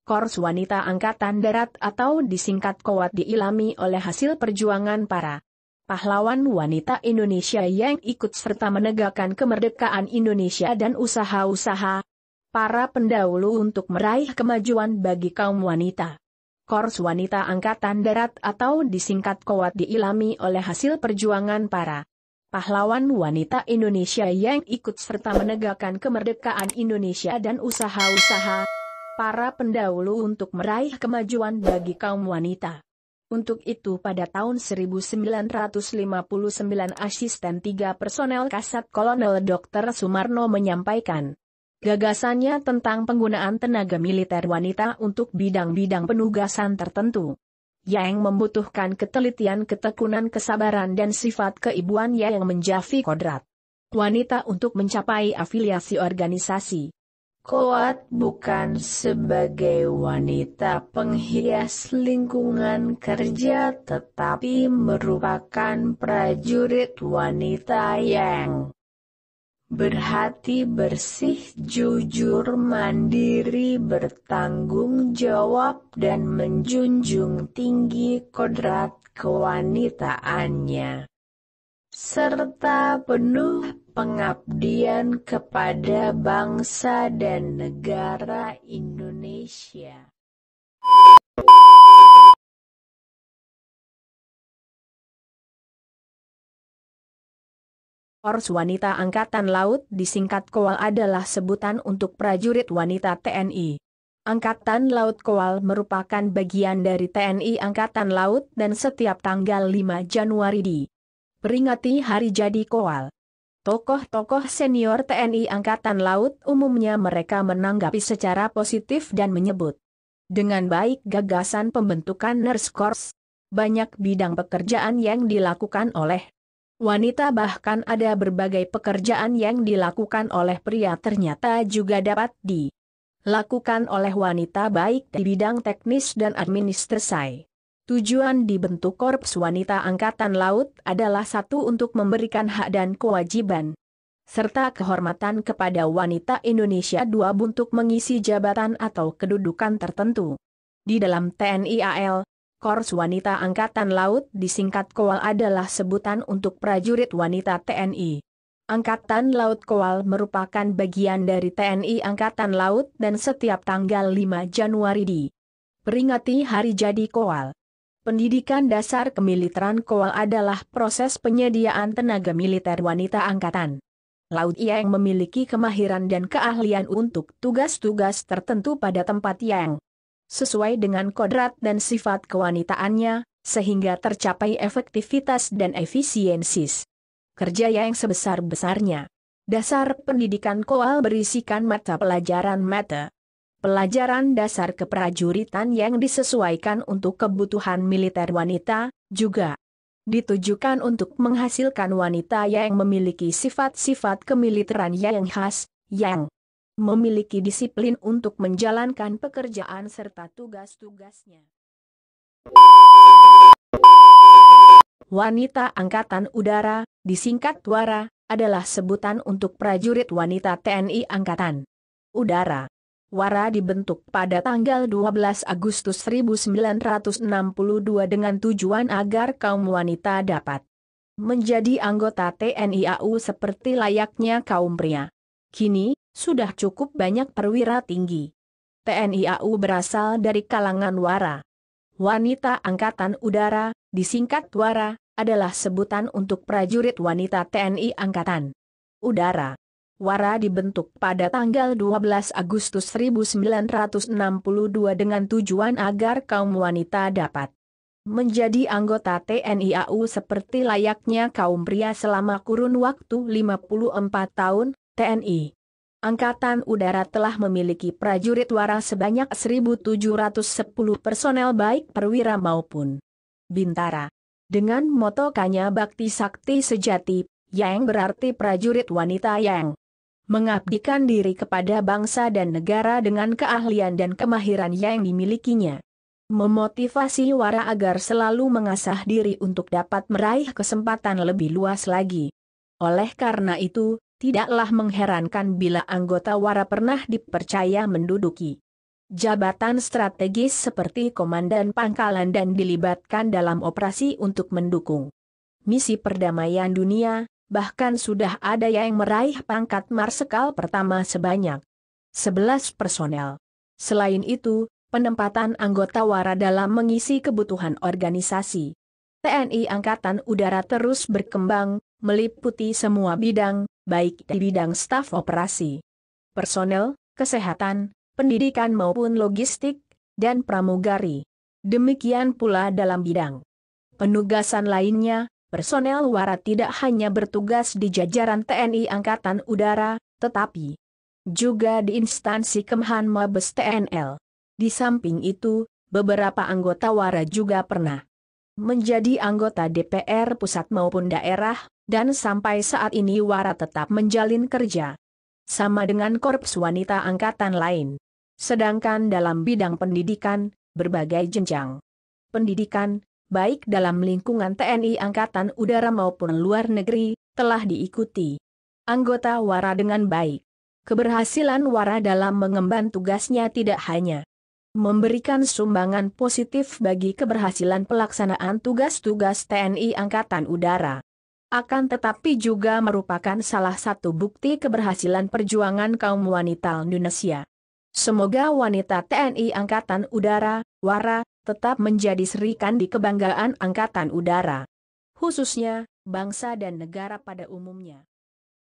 Korps Wanita Angkatan Darat atau disingkat KOWAT diilhami oleh hasil perjuangan para pahlawan wanita Indonesia yang ikut serta menegakkan kemerdekaan Indonesia dan usaha-usaha para pendahulu untuk meraih kemajuan bagi kaum wanita. Korps Wanita Angkatan Darat atau disingkat KOWAT diilhami oleh hasil perjuangan para pahlawan wanita Indonesia yang ikut serta menegakkan kemerdekaan Indonesia dan usaha-usaha para pendahulu untuk meraih kemajuan bagi kaum wanita. Untuk itu pada tahun 1959 Asisten 3 Personel Kasat Kolonel Dr. Sumarno menyampaikan gagasannya tentang penggunaan tenaga militer wanita untuk bidang-bidang penugasan tertentu yang membutuhkan ketelitian, ketekunan, kesabaran dan sifat keibuan yang menjadi kodrat wanita untuk mencapai afiliasi organisasi. KOWAT bukan sebagai wanita penghias lingkungan kerja tetapi merupakan prajurit wanita yang berhati bersih, jujur, mandiri, bertanggung jawab dan menjunjung tinggi kodrat kewanitaannya, serta penuh pengabdian kepada bangsa dan negara Indonesia. Korps Wanita Angkatan Laut disingkat KOWAL adalah sebutan untuk prajurit wanita TNI. Angkatan Laut KOWAL merupakan bagian dari TNI Angkatan Laut dan setiap tanggal 5 Januari diperingati hari jadi KOWAL. Tokoh-tokoh senior TNI Angkatan Laut umumnya mereka menanggapi secara positif dan menyebut dengan baik gagasan pembentukan Nurse Corps. Banyak bidang pekerjaan yang dilakukan oleh wanita, bahkan ada berbagai pekerjaan yang dilakukan oleh pria ternyata juga dapat dilakukan oleh wanita baik di bidang teknis dan administrasi. Tujuan dibentuk Korps Wanita Angkatan Laut adalah satu untuk memberikan hak dan kewajiban serta kehormatan kepada wanita Indonesia, dua untuk mengisi jabatan atau kedudukan tertentu di dalam TNI AL. Korps Wanita Angkatan Laut disingkat KOWAL adalah sebutan untuk prajurit wanita TNI. Angkatan Laut KOWAL merupakan bagian dari TNI Angkatan Laut dan setiap tanggal 5 Januari diperingati hari jadi KOWAL. Pendidikan dasar kemiliteran KOWAL adalah proses penyediaan tenaga militer wanita Angkatan Laut yang memiliki kemahiran dan keahlian untuk tugas-tugas tertentu pada tempat yang sesuai dengan kodrat dan sifat kewanitaannya, sehingga tercapai efektivitas dan efisiensi kerja yang sebesar-besarnya. Dasar pendidikan KOWAL berisikan mata pelajaran dasar keprajuritan yang disesuaikan untuk kebutuhan militer wanita, juga ditujukan untuk menghasilkan wanita yang memiliki sifat-sifat kemiliteran yang khas, yang memiliki disiplin untuk menjalankan pekerjaan serta tugas-tugasnya. Wanita Angkatan Udara, disingkat WARA, adalah sebutan untuk prajurit wanita TNI Angkatan Udara. WARA dibentuk pada tanggal 12 Agustus 1962 dengan tujuan agar kaum wanita dapat menjadi anggota TNI AU seperti layaknya kaum pria. Kini, sudah cukup banyak perwira tinggi TNI AU berasal dari kalangan WARA. Wanita Angkatan Udara, disingkat WARA, adalah sebutan untuk prajurit wanita TNI Angkatan Udara. WARA dibentuk pada tanggal 12 Agustus 1962 dengan tujuan agar kaum wanita dapat menjadi anggota TNI AU seperti layaknya kaum pria selama kurun waktu 54 tahun. TNI Angkatan Udara telah memiliki prajurit WARA sebanyak 1.710 personel baik perwira maupun bintara. Dengan moto Kanya Bakti Sakti Sejati, yang berarti prajurit wanita yang mengabdikan diri kepada bangsa dan negara dengan keahlian dan kemahiran yang dimilikinya. Memotivasi WARA agar selalu mengasah diri untuk dapat meraih kesempatan lebih luas lagi. Oleh karena itu, tidaklah mengherankan bila anggota WARA pernah dipercaya menduduki jabatan strategis seperti komandan pangkalan dan dilibatkan dalam operasi untuk mendukung misi perdamaian dunia, bahkan sudah ada yang meraih pangkat marsekal pertama sebanyak 11 personel. Selain itu, penempatan anggota WARA dalam mengisi kebutuhan organisasi TNI Angkatan Udara terus berkembang, meliputi semua bidang, baik di bidang staf operasi, personel, kesehatan, pendidikan maupun logistik, dan pramugari. Demikian pula dalam bidang penugasan lainnya, personel WARA tidak hanya bertugas di jajaran TNI Angkatan Udara, tetapi juga di instansi Kemhan Mabes TNL. Di samping itu, beberapa anggota WARA juga pernah menjadi anggota DPR pusat maupun daerah, dan sampai saat ini WARA tetap menjalin kerja sama dengan korps wanita angkatan lain. Sedangkan dalam bidang pendidikan, berbagai jenjang pendidikan, baik dalam lingkungan TNI Angkatan Udara maupun luar negeri, telah diikuti anggota WARA dengan baik. Keberhasilan WARA dalam mengemban tugasnya tidak hanya memberikan sumbangan positif bagi keberhasilan pelaksanaan tugas-tugas TNI Angkatan Udara, akan tetapi juga merupakan salah satu bukti keberhasilan perjuangan kaum wanita Indonesia. Semoga wanita TNI Angkatan Udara, WARA, tetap menjadi serikandi kebanggaan Angkatan Udara, khususnya bangsa dan negara pada umumnya.